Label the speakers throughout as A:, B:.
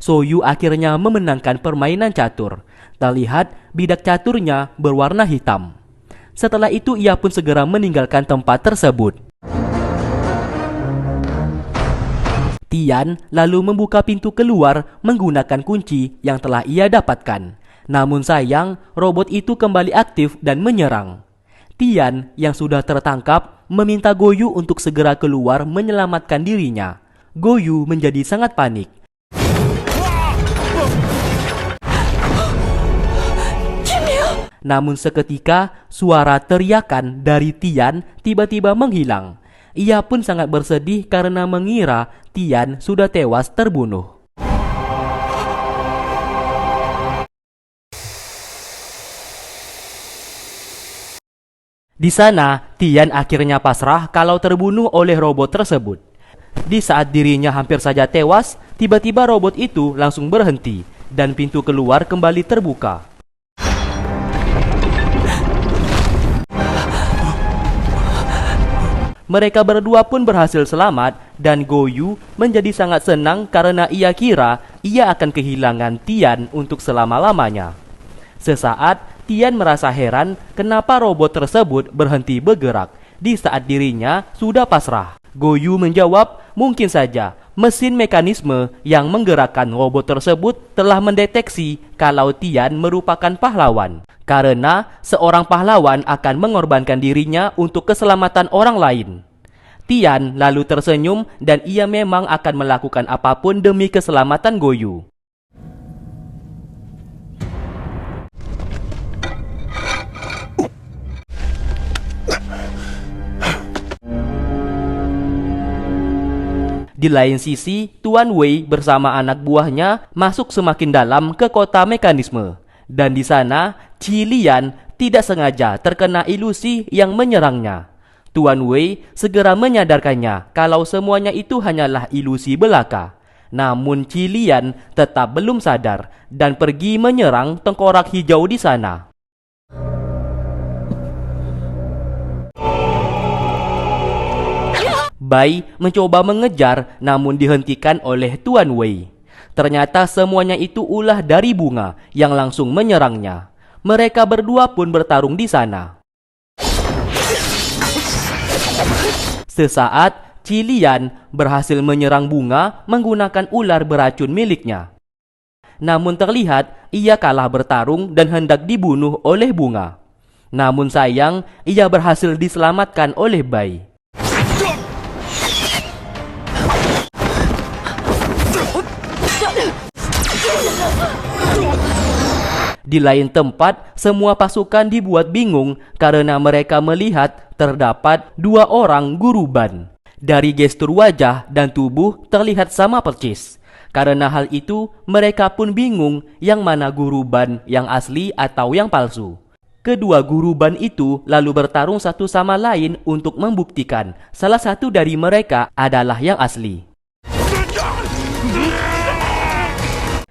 A: Soyu akhirnya memenangkan permainan catur. Terlihat bidak caturnya berwarna hitam. Setelah itu ia pun segera meninggalkan tempat tersebut. Tian lalu membuka pintu keluar menggunakan kunci yang telah ia dapatkan. Namun sayang, robot itu kembali aktif dan menyerang. Tian yang sudah tertangkap meminta Goyu untuk segera keluar menyelamatkan dirinya. Goyu menjadi sangat panik. Namun seketika suara teriakan dari Tian tiba-tiba menghilang. Ia pun sangat bersedih karena mengira Tian sudah tewas terbunuh. Di sana, Tian akhirnya pasrah kalau terbunuh oleh robot tersebut. Di saat dirinya hampir saja tewas, tiba-tiba robot itu langsung berhenti dan pintu keluar kembali terbuka. Mereka berdua pun berhasil selamat dan Goyu menjadi sangat senang karena ia kira ia akan kehilangan Tian untuk selama-lamanya. Sesaat, Tian merasa heran kenapa robot tersebut berhenti bergerak di saat dirinya sudah pasrah. Goyu menjawab, mungkin saja mesin mekanisme yang menggerakkan robot tersebut telah mendeteksi kalau Tian merupakan pahlawan. Karena seorang pahlawan akan mengorbankan dirinya untuk keselamatan orang lain. Tian lalu tersenyum dan ia memang akan melakukan apapun demi keselamatan Goyu. Di lain sisi, Tuan Wei bersama anak buahnya masuk semakin dalam ke kota mekanisme. Dan di sana, Qi Lian tidak sengaja terkena ilusi yang menyerangnya. Tuan Wei segera menyadarkannya kalau semuanya itu hanyalah ilusi belaka. Namun Qi Lian tetap belum sadar dan pergi menyerang tengkorak hijau di sana. Bai mencoba mengejar namun dihentikan oleh Tuan Wei. Ternyata semuanya itu ulah dari bunga yang langsung menyerangnya. Mereka berdua pun bertarung di sana. Sesaat, Qi Lian berhasil menyerang bunga menggunakan ular beracun miliknya. Namun terlihat ia kalah bertarung dan hendak dibunuh oleh bunga. Namun sayang, ia berhasil diselamatkan oleh Bai. Di lain tempat, semua pasukan dibuat bingung karena mereka melihat terdapat dua orang guruban. Dari gestur wajah dan tubuh terlihat sama persis. Karena hal itu, mereka pun bingung yang mana guruban yang asli atau yang palsu. Kedua guruban itu lalu bertarung satu sama lain untuk membuktikan salah satu dari mereka adalah yang asli.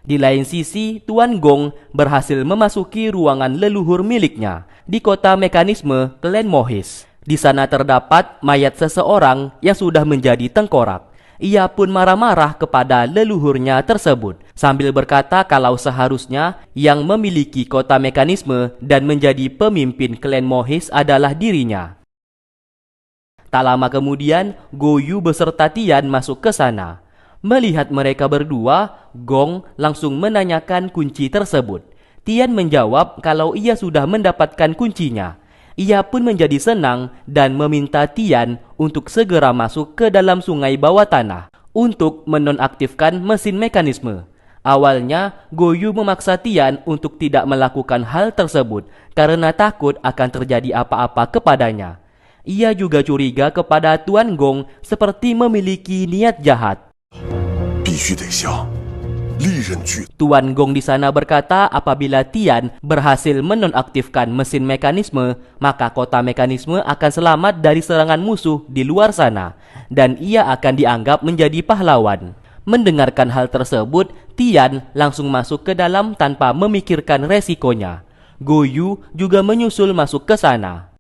A: Di lain sisi, Tuan Gong berhasil memasuki ruangan leluhur miliknya di kota mekanisme klan Mohis. Di sana terdapat mayat seseorang yang sudah menjadi tengkorak. Ia pun marah-marah kepada leluhurnya tersebut sambil berkata kalau seharusnya yang memiliki kota mekanisme dan menjadi pemimpin klan Mohis adalah dirinya. Tak lama kemudian, Goyu beserta Tian masuk ke sana. Melihat mereka berdua, Gong langsung menanyakan kunci tersebut. Tian menjawab kalau ia sudah mendapatkan kuncinya. Ia pun menjadi senang dan meminta Tian untuk segera masuk ke dalam sungai bawah tanah untuk menonaktifkan mesin mekanisme. Awalnya, Goyu memaksa Tian untuk tidak melakukan hal tersebut karena takut akan terjadi apa-apa kepadanya. Ia juga curiga kepada Tuan Gong seperti memiliki niat jahat. Tuan Gong di sana berkata apabila Tian berhasil menonaktifkan mesin mekanisme, maka kota mekanisme akan selamat dari serangan musuh di luar sana dan ia akan dianggap menjadi pahlawan. Mendengarkan hal tersebut, Tian langsung masuk ke dalam tanpa memikirkan resikonya. Goyu juga menyusul masuk ke sana.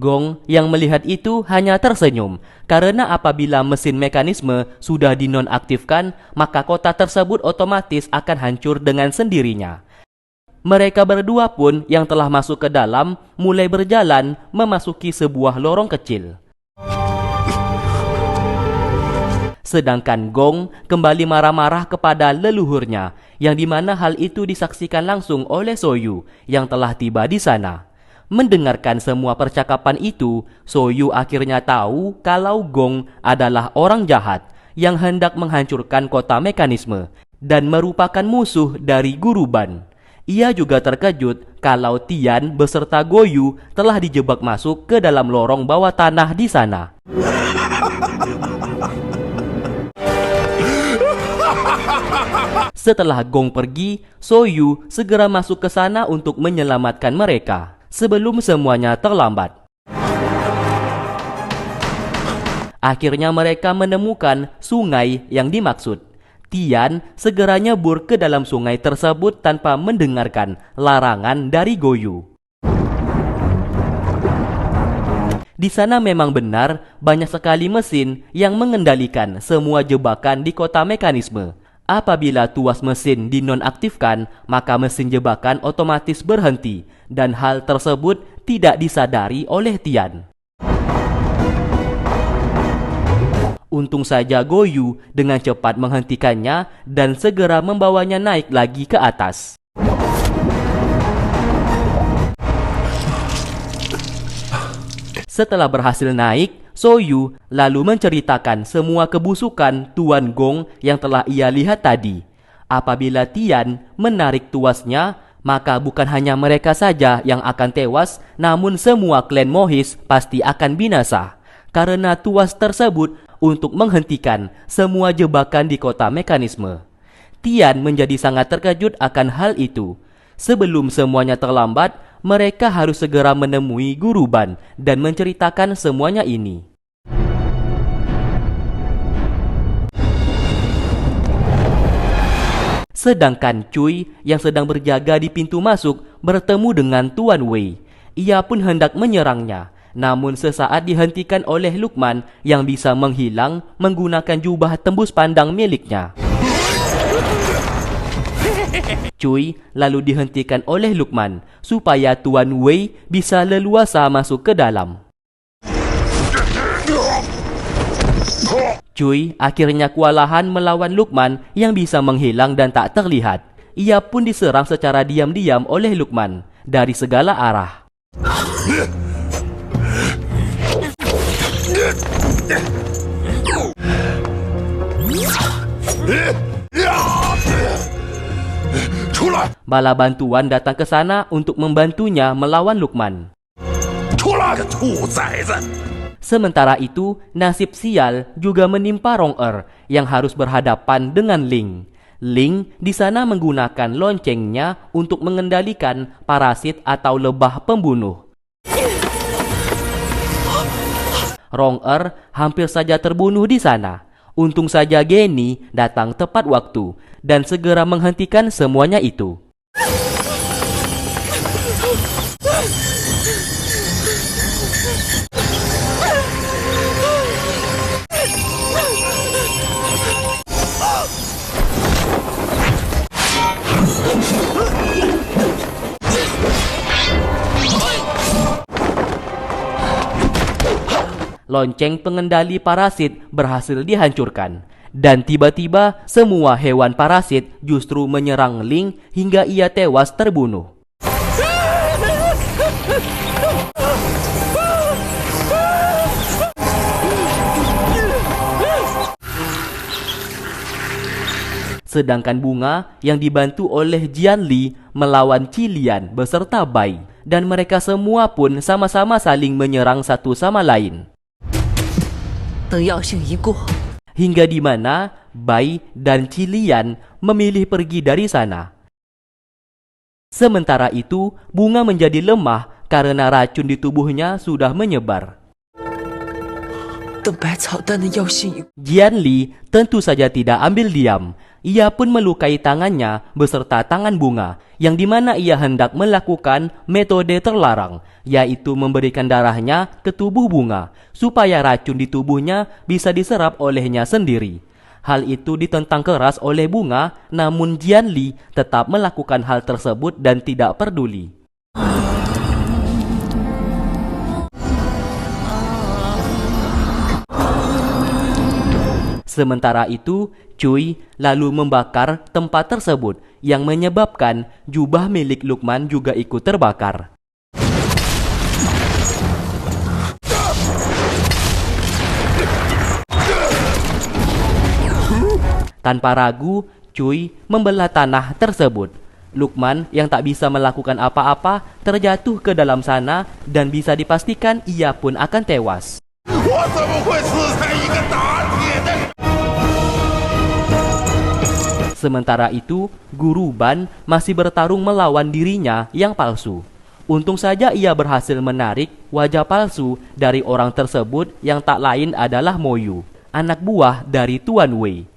A: Gong yang melihat itu hanya tersenyum, karena apabila mesin mekanisme sudah dinonaktifkan, maka kota tersebut otomatis akan hancur dengan sendirinya. Mereka berdua pun yang telah masuk ke dalam mulai berjalan memasuki sebuah lorong kecil. Sedangkan Gong kembali marah-marah kepada leluhurnya, yang dimana hal itu disaksikan langsung oleh Soyu yang telah tiba di sana. Mendengarkan semua percakapan itu, Soyu akhirnya tahu kalau Gong adalah orang jahat yang hendak menghancurkan kota mekanisme dan merupakan musuh dari Guru Ban. Ia juga terkejut kalau Tian beserta Goyu telah dijebak masuk ke dalam lorong bawah tanah di sana. Setelah Gong pergi, Soyu segera masuk ke sana untuk menyelamatkan mereka sebelum semuanya terlambat. Akhirnya mereka menemukan sungai yang dimaksud. Tian segera nyebur ke dalam sungai tersebut tanpa mendengarkan larangan dari Goyu. Di sana memang benar banyak sekali mesin yang mengendalikan semua jebakan di kota mekanisme. Apabila tuas mesin dinonaktifkan, maka mesin jebakan otomatis berhenti dan hal tersebut tidak disadari oleh Tian. Untung saja Goyu dengan cepat menghentikannya dan segera membawanya naik lagi ke atas. Setelah berhasil naik, Soyu lalu menceritakan semua kebusukan Tuan Gong yang telah ia lihat tadi. Apabila Tian menarik tuasnya, maka bukan hanya mereka saja yang akan tewas, namun semua klan Mohis pasti akan binasa. Karena tuas tersebut untuk menghentikan semua jebakan di kota mekanisme. Tian menjadi sangat terkejut akan hal itu. Sebelum semuanya terlambat, mereka harus segera menemui Guru Ban dan menceritakan semuanya ini. Sedangkan Cui yang sedang berjaga di pintu masuk bertemu dengan Tuan Wei. Ia pun hendak menyerangnya, namun sesaat dihentikan oleh Lukman yang bisa menghilang menggunakan jubah tembus pandang miliknya. Cui lalu dihentikan oleh Lukman supaya Tuan Wei bisa leluasa masuk ke dalam. Cui akhirnya kewalahan melawan Lukman yang bisa menghilang dan tak terlihat. Ia pun diserang secara diam-diam oleh Lukman dari segala arah. Bala bantuan datang ke sana untuk membantunya melawan Lukman. Sementara itu, nasib sial juga menimpa Rong-er yang harus berhadapan dengan Ling. Ling di sana menggunakan loncengnya untuk mengendalikan parasit atau lebah pembunuh. Rong-er hampir saja terbunuh di sana. Untung saja Geni datang tepat waktu dan segera menghentikan semuanya itu. Lonceng pengendali parasit berhasil dihancurkan. Dan tiba-tiba semua hewan parasit justru menyerang Ling hingga ia tewas terbunuh. Sedangkan Bunga yang dibantu oleh Jian Li melawan Cilian beserta Bai. Dan mereka semua pun sama-sama saling menyerang satu sama lain. Hingga di mana Bai dan Cilian memilih pergi dari sana. Sementara itu, Bunga menjadi lemah karena racun di tubuhnya sudah menyebar.
B: 等百草丹的药性。
A: Jian Li tentu saja tidak ambil diam. Ia pun melukai tangannya beserta tangan bunga, yang dimana ia hendak melakukan metode terlarang, yaitu memberikan darahnya ke tubuh bunga, supaya racun di tubuhnya bisa diserap olehnya sendiri. Hal itu ditentang keras oleh bunga, namun Jian Li tetap melakukan hal tersebut dan tidak peduli. Sementara itu, Cui lalu membakar tempat tersebut yang menyebabkan jubah milik Lukman juga ikut terbakar. Tanpa ragu, Cui membelah tanah tersebut. Lukman yang tak bisa melakukan apa-apa terjatuh ke dalam sana dan bisa dipastikan ia pun akan tewas. Sementara itu, Guru Ban masih bertarung melawan dirinya yang palsu. Untung saja ia berhasil menarik wajah palsu dari orang tersebut yang tak lain adalah Moyu, anak buah dari Tuan Wei.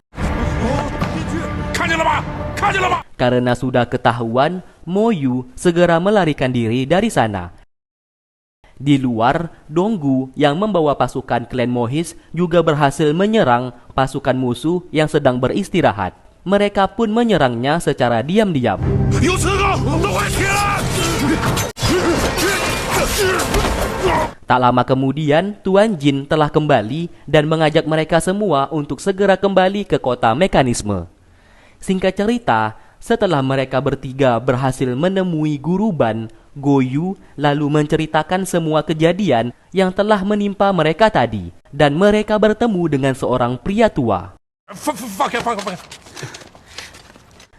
A: Karena sudah ketahuan, Moyu segera melarikan diri dari sana. Di luar, Donggu yang membawa pasukan klan Mohis juga berhasil menyerang pasukan musuh yang sedang beristirahat. Mereka pun menyerangnya secara diam-diam. Tak lama kemudian, Tuan Jin telah kembali dan mengajak mereka semua untuk segera kembali ke kota mekanisme. Singkat cerita, setelah mereka bertiga berhasil menemui Guru Ban, Goyu lalu menceritakan semua kejadian yang telah menimpa mereka tadi, dan mereka bertemu dengan seorang pria tua.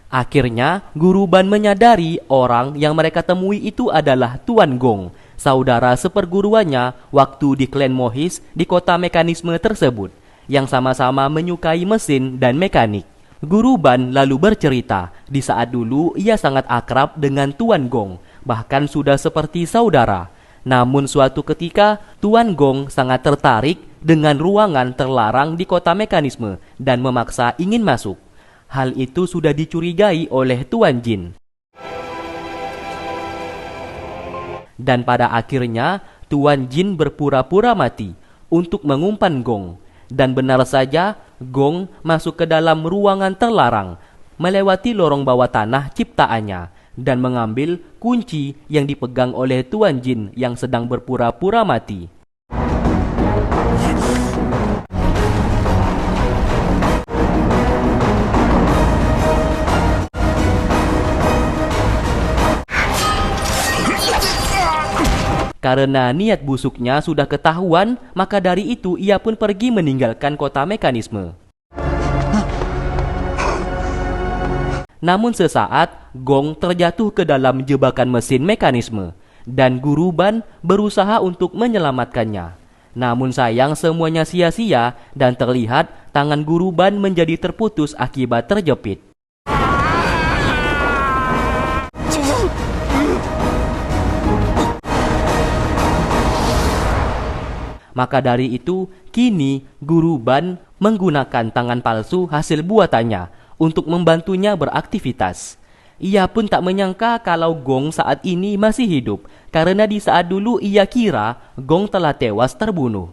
A: Akhirnya, Guru Ban menyadari orang yang mereka temui itu adalah Tuan Gong, saudara seperguruannya waktu di klan Mohis di kota mekanisme tersebut, yang sama-sama menyukai mesin dan mekanik. Guru Ban lalu bercerita, di saat dulu ia sangat akrab dengan Tuan Gong, bahkan sudah seperti saudara. Namun suatu ketika, Tuan Gong sangat tertarik dengan ruangan terlarang di kota mekanisme dan memaksa ingin masuk. Hal itu sudah dicurigai oleh Tuan Jin. Dan pada akhirnya, Tuan Jin berpura-pura mati untuk mengumpan Gong. Dan benar saja, Gong masuk ke dalam ruangan terlarang, melewati lorong bawah tanah ciptaannya, dan mengambil kunci yang dipegang oleh Tuan Jin yang sedang berpura-pura mati. Karena niat busuknya sudah ketahuan, maka dari itu ia pun pergi meninggalkan kota mekanisme. Namun sesaat, Gong terjatuh ke dalam jebakan mesin mekanisme, dan Guru Ban berusaha untuk menyelamatkannya. Namun sayang semuanya sia-sia, dan terlihat tangan Guru Ban menjadi terputus akibat terjepit. Maka dari itu, kini Guru Ban menggunakan tangan palsu hasil buatannya untuk membantunya beraktivitas. Ia pun tak menyangka kalau Gong saat ini masih hidup, karena di saat dulu ia kira Gong telah tewas terbunuh.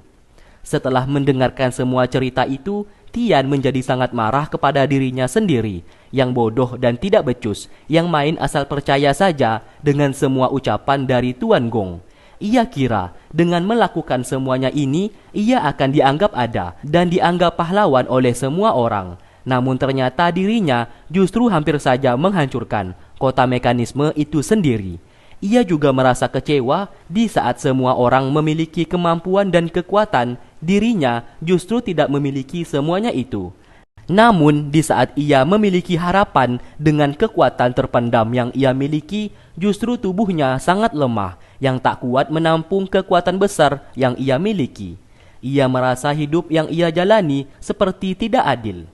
A: Setelah mendengarkan semua cerita itu, Tian menjadi sangat marah kepada dirinya sendiri, yang bodoh dan tidak becus, yang main asal percaya saja dengan semua ucapan dari Tuan Gong. Ia kira dengan melakukan semuanya ini, ia akan dianggap ada dan dianggap pahlawan oleh semua orang. Namun ternyata dirinya justru hampir saja menghancurkan kota mekanisme itu sendiri. Ia juga merasa kecewa di saat semua orang memiliki kemampuan dan kekuatan, dirinya justru tidak memiliki semuanya itu. Namun di saat ia memiliki harapan dengan kekuatan terpendam yang ia miliki, justru tubuhnya sangat lemah, yang tak kuat menampung kekuatan besar yang ia miliki. Ia merasa hidup yang ia jalani seperti tidak adil.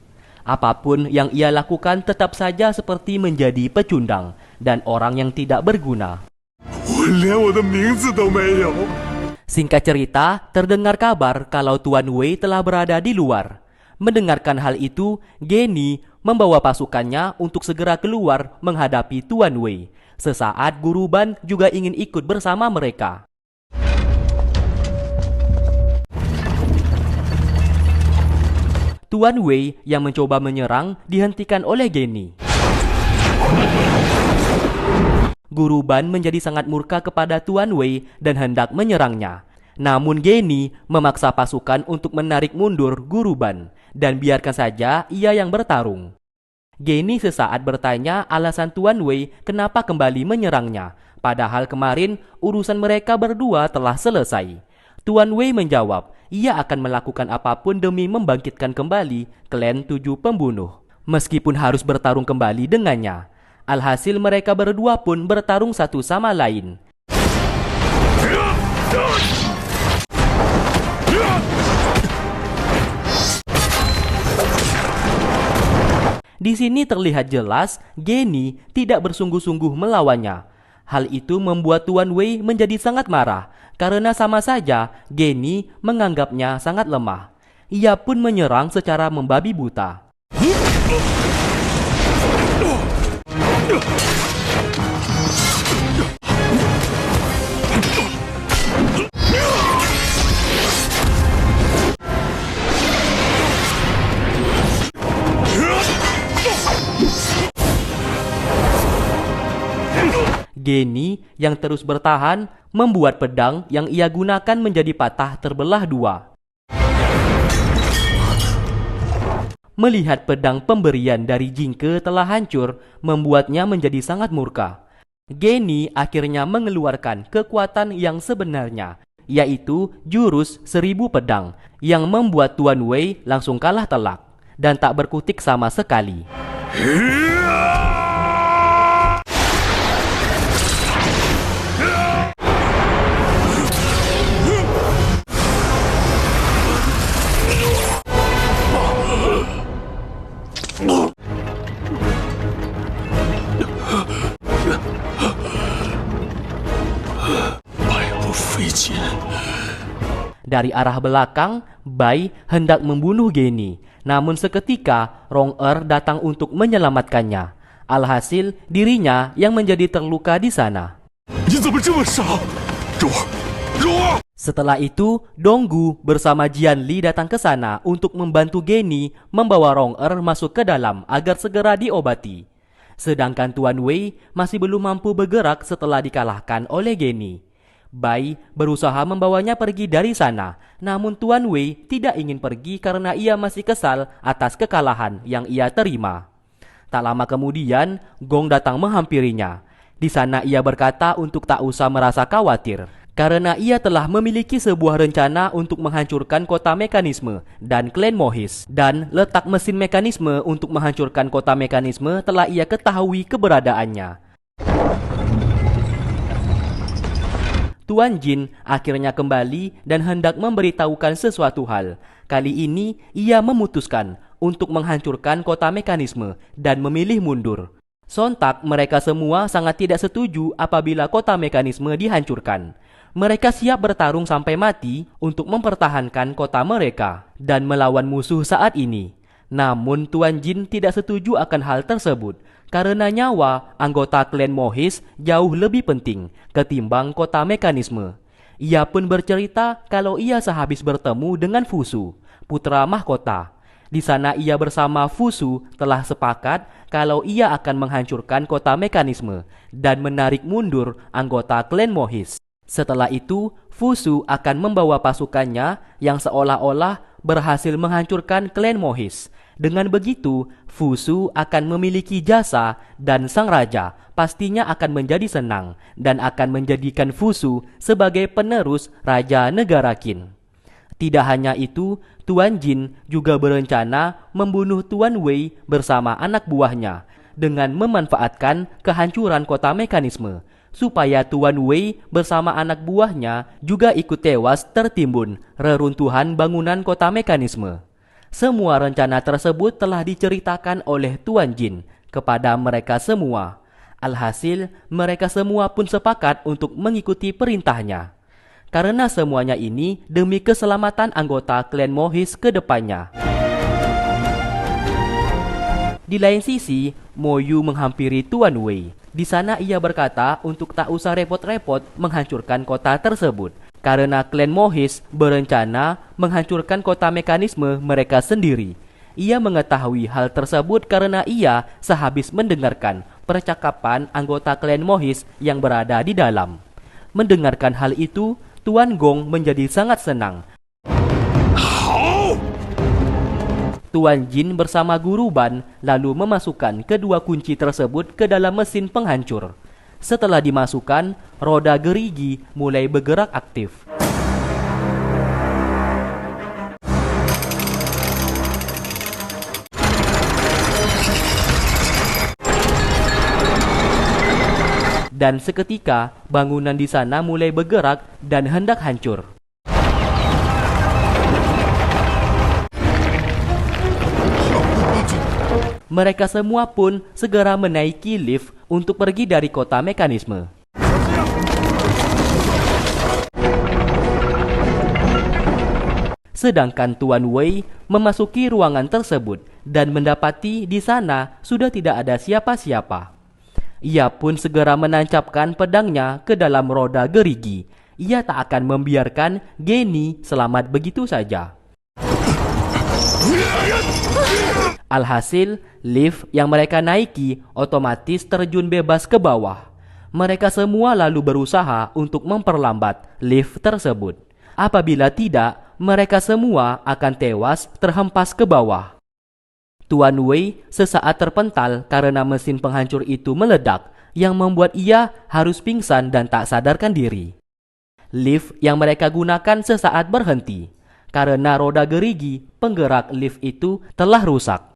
A: Apapun yang ia lakukan tetap saja seperti menjadi pecundang dan orang yang tidak berguna. Singkat cerita, terdengar kabar kalau Tuan Wei telah berada di luar. Mendengarkan hal itu, Geni membawa pasukannya untuk segera keluar menghadapi Tuan Wei. Sesaat Guru Ban juga ingin ikut bersama mereka. Tuan Wei yang mencoba menyerang dihentikan oleh Geni. Guru Ban menjadi sangat murka kepada Tuan Wei dan hendak menyerangnya. Namun Geni memaksa pasukan untuk menarik mundur Guru Ban dan biarkan saja ia yang bertarung. Geni sesaat bertanya alasan Tuan Wei kenapa kembali menyerangnya, padahal kemarin urusan mereka berdua telah selesai. Tuan Wei menjawab, ia akan melakukan apapun demi membangkitkan kembali klan 7 pembunuh, meskipun harus bertarung kembali dengannya. Alhasil mereka berdua pun bertarung satu sama lain. Di sini terlihat jelas Geni tidak bersungguh-sungguh melawannya. Hal itu membuat Tuan Wei menjadi sangat marah karena sama saja Geni menganggapnya sangat lemah. Ia pun menyerang secara membabi buta. Geni yang terus bertahan membuat pedang yang ia gunakan menjadi patah terbelah dua. Melihat pedang pemberian dari Jingke telah hancur, membuatnya menjadi sangat murka. Geni akhirnya mengeluarkan kekuatan yang sebenarnya, yaitu jurus 1000 pedang, yang membuat Tuan Wei langsung kalah telak dan tak berkutik sama sekali. Dari arah belakang, Bai hendak membunuh Geni. Namun seketika Rong datang untuk menyelamatkannya. Alhasil dirinya yang menjadi terluka di sana. Setelah itu, Donggu bersama Jian Li datang ke sana untuk membantu Geni membawa Rong masuk ke dalam agar segera diobati. Sedangkan Tuan Wei masih belum mampu bergerak setelah dikalahkan oleh Geni. Bai berusaha membawanya pergi dari sana, namun Tuan Wei tidak ingin pergi karena ia masih kesal atas kekalahan yang ia terima. Tak lama kemudian, Gong datang menghampirinya. Di sana ia berkata untuk tak usah merasa khawatir, karena ia telah memiliki sebuah rencana untuk menghancurkan kota mekanisme dan klan Mohis. Dan letak mesin mekanisme untuk menghancurkan kota mekanisme telah ia ketahui keberadaannya. Tuan Jin akhirnya kembali dan hendak memberitahukan sesuatu hal. Kali ini ia memutuskan untuk menghancurkan kota mekanisme dan memilih mundur. Sontak mereka semua sangat tidak setuju apabila kota mekanisme dihancurkan. Mereka siap bertarung sampai mati untuk mempertahankan kota mereka dan melawan musuh saat ini. Namun Tuan Jin tidak setuju akan hal tersebut karena nyawa anggota klan Mohis jauh lebih penting ketimbang kota mekanisme. Ia pun bercerita kalau ia sehabis bertemu dengan Fusu, putra mahkota. Di sana ia bersama Fusu telah sepakat kalau ia akan menghancurkan kota mekanisme dan menarik mundur anggota klan Mohis. Setelah itu, Fusu akan membawa pasukannya yang seolah-olah berhasil menghancurkan klan Mohis. Dengan begitu, Fusu akan memiliki jasa dan sang raja pastinya akan menjadi senang dan akan menjadikan Fusu sebagai penerus Raja Negara Qin. Tidak hanya itu, Tuan Jin juga berencana membunuh Tuan Wei bersama anak buahnya dengan memanfaatkan kehancuran kota mekanisme supaya Tuan Wei bersama anak buahnya juga ikut tewas tertimbun reruntuhan bangunan kota mekanisme. Semua rencana tersebut telah diceritakan oleh Tuan Jin kepada mereka semua. Alhasil, mereka semua pun sepakat untuk mengikuti perintahnya. karena semuanya ini demi keselamatan anggota klan Mohis ke depannya. Di lain sisi, Moyu menghampiri Tuan Wei. Di sana ia berkata untuk tak usah repot-repot menghancurkan kota tersebut, karena klan Mohis berencana menghancurkan kota mekanisme mereka sendiri. Ia mengetahui hal tersebut karena ia sehabis mendengarkan percakapan anggota klan Mohis yang berada di dalam. Mendengarkan hal itu, Tuan Gong menjadi sangat senang. Tuan Jin bersama Guru Ban lalu memasukkan kedua kunci tersebut ke dalam mesin penghancur. Setelah dimasukkan, roda gerigi mulai bergerak aktif. Dan seketika bangunan di sana mulai bergerak dan hendak hancur. Mereka semua pun segera menaiki lift untuk pergi dari kota mekanisme. Sedangkan Tuan Wei memasuki ruangan tersebut dan mendapati di sana sudah tidak ada siapa-siapa. Ia pun segera menancapkan pedangnya ke dalam roda gerigi. Ia tak akan membiarkan Geni selamat begitu saja. Alhasil, lift yang mereka naiki otomatis terjun bebas ke bawah. Mereka semua lalu berusaha untuk memperlambat lift tersebut. Apabila tidak, mereka semua akan tewas terhempas ke bawah. Tuan Wei sesaat terpental karena mesin penghancur itu meledak, yang membuat ia harus pingsan dan tak sadarkan diri. Lift yang mereka gunakan sesaat berhenti, karena roda gerigi penggerak lift itu telah rusak.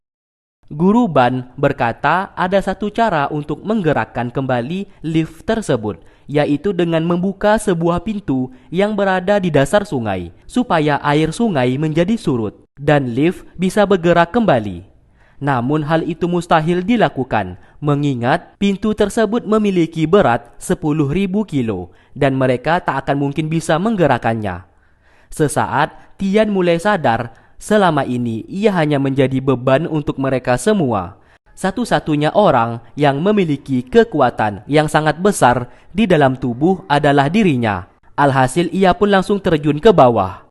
A: Guru Ban berkata ada satu cara untuk menggerakkan kembali lift tersebut, yaitu dengan membuka sebuah pintu yang berada di dasar sungai, supaya air sungai menjadi surut, dan lift bisa bergerak kembali. Namun hal itu mustahil dilakukan, mengingat pintu tersebut memiliki berat 10.000 kilo dan mereka tak akan mungkin bisa menggerakkannya. Sesaat, Tian mulai sadar selama ini ia hanya menjadi beban untuk mereka semua. Satu-satunya orang yang memiliki kekuatan yang sangat besar di dalam tubuh adalah dirinya. Alhasil ia pun langsung terjun ke bawah.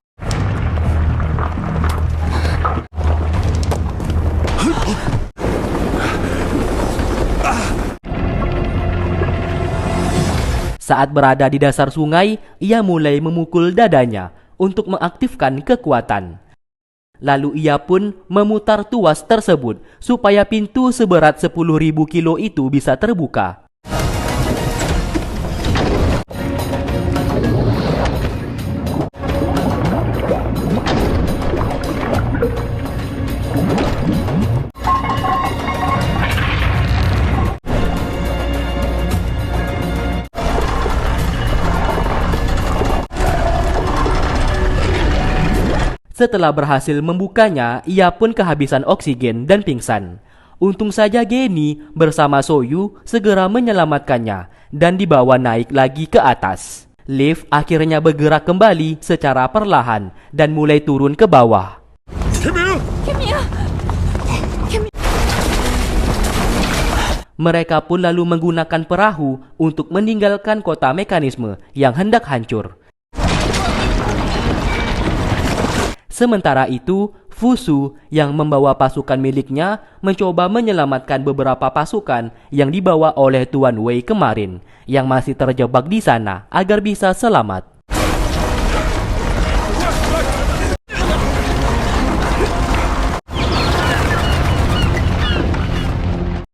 A: Saat berada di dasar sungai, ia mulai memukul dadanya untuk mengaktifkan kekuatan. Lalu ia pun memutar tuas tersebut supaya pintu seberat 10.000 kilo itu bisa terbuka. Setelah berhasil membukanya, ia pun kehabisan oksigen dan pingsan. Untung saja Geni bersama Soyu segera menyelamatkannya dan dibawa naik lagi ke atas. Lift akhirnya bergerak kembali secara perlahan dan mulai turun ke bawah. Mereka pun lalu menggunakan perahu untuk meninggalkan kota mekanisme yang hendak hancur. Sementara itu, Fusu yang membawa pasukan miliknya mencoba menyelamatkan beberapa pasukan yang dibawa oleh Tuan Wei kemarin yang masih terjebak di sana agar bisa selamat.